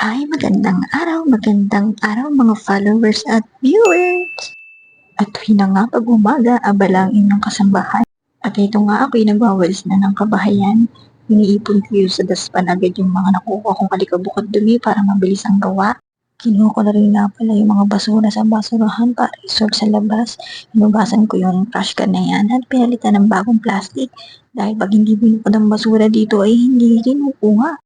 Magandang araw mga followers at viewers. At na nga pag-umaga, abala ang inyong kasambahay. At ito nga ako'y nagwawalis na ng kabahayan. Iniipon ko yun sa daspan agad yung mga nakuha kong alikabukad dumi para mabilis ang gawa. Kinuha ko na rin nga pala yung mga basura sa basurahan para isort sa labas. Inugasan ko yung trash can na yan at pinalitan ng bagong plastic. Dahil pag hindi binukod ang basura dito ay hindi kinukuha.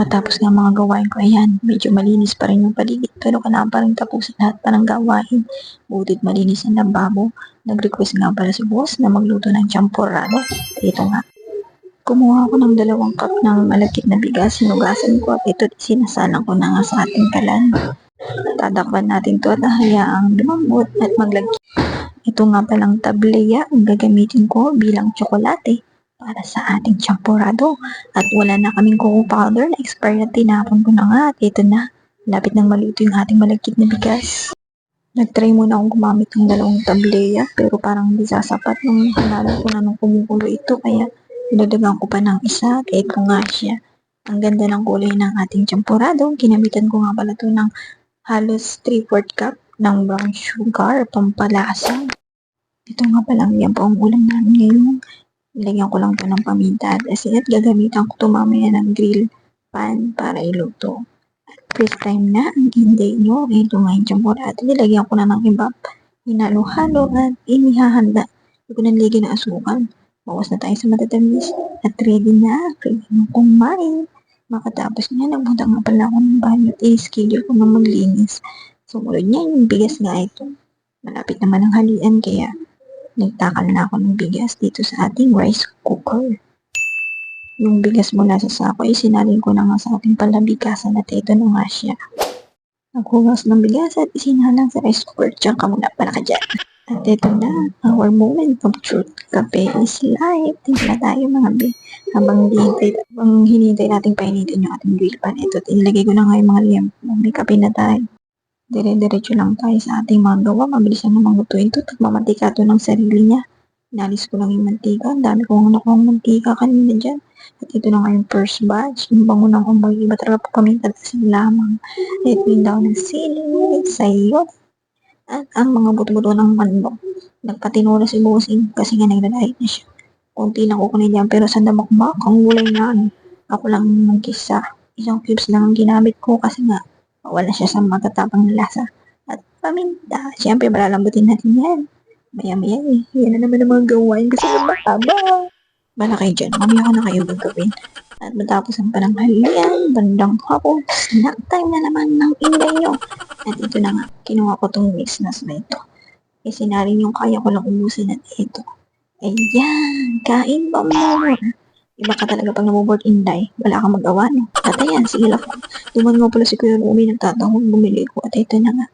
Matapos nga mga gawain ko, ayan, medyo malinis pa rin yung paligid pero kailangan pa rin tapusin lahat pa ng gawain. Butit malinis ang lababo. Nag-request nga pala si boss na magluto ng champurrado. Ito nga. Kumuha ako ng 2 cup ng malagkit na bigas, sinugasan ko at ito sinasalang ko na nga sa ating kalan. Tatakpan natin to at hayaang lumambot at maglagkit. Ito nga palang tableya ang gagamitin ko bilang tsokolate para sa ating champurrado. At wala na kaming cocoa powder na expired na tinapon ko na nga at ito na. Lapit nang maluto yung ating malagkit na bigas. Nag-try muna akong gumamit ng 2 tableya pero parang hindi sasapat nung hanalo ko na nung kumukulo ito kaya dinagdagan ko pa ng isa at ito nga siya. Ang ganda ng kulay ng ating champurrado. Ginamitan ko nga pala ito ng halos 3/4 cup ng brown sugar pampalasa. Ito nga pala yan po ang ulam namin ngayon. Ilagyan ko lang ito ng paminta at asin at gagamitan ko ito mamaya ng grill pan para iluto. At first time na ang inday nyo, ito nga yung champurrado. Nilagyan ko na ng iba. Hinalo-halo at inihahanda. Hindi ko naligyan ng asukal. Bawas na tayo sa matatamis. At ready na. Ready na kumain. Makatapos niya, nagpunta nga pala ako ng banyo at i-schedule ko na maglinis. Sumunod niya yung bigas nga ito. Malapit naman ang halian kaya nagtakal na ako ng bigas dito sa ating rice cooker. Yung bigas mula sa sako ay sinalin ko na nga sa ating palabigasan at ito na nga siya. Naghugas ng bigas at isinalang sa rice cooker. Diyan ka muna pala ka dyan. At ito na, our moment of truth. Kape is life. Tingnan tayo mga be. Habang hinihintay natin painitin yung ating grill pan. Ito, inilagay ko na nga yung mga liyempo. May kape na tayo. Dire-diretso lang tayo sa ating mga gawa. Mabilis lang namang lutuin ito. Nagmamantika ito ng sarili niya. Inalis ko lang yung mantika. Ang dami kong nakuhang mantika kanina dyan. At ito na nga yung first batch. Yung bango ng umoy. Iba talaga po kami talasin lamang. Ito yung daw ng sili, sayo. At ang mga buto-buto ng manok. Nagpatino na si Bossing kasi nga naglalahit na siya. Kunti lang kukunin dyan pero sa damakmak ang gulay na ano. Ako lang nagkisa. Isang cubes lang ang ginamit ko kasi nga wala siya sa matatapang na lasa. At paminta. Siyempre, malalambutin natin yan. Maya-maya eh. Yan na naman ang mga gawain kasi nababa. Bala kayo dyan. Mamaya ko na kayo gagawin. At matapos ang pananghalian, bandang hapon, snack time na naman ng inday nyo. At ito na nga. Kinuha ko tong mix na ito. Kasi na rin yung kaya ko lang ubusin at ito. Ayan. Kain pa more. Iba ka talaga pag namuboard inday. Wala kang magawa, no? At ayan, sige lang. Duman nga pala si Kuya Rumi nagtatawag, bumili ko. At ito na nga.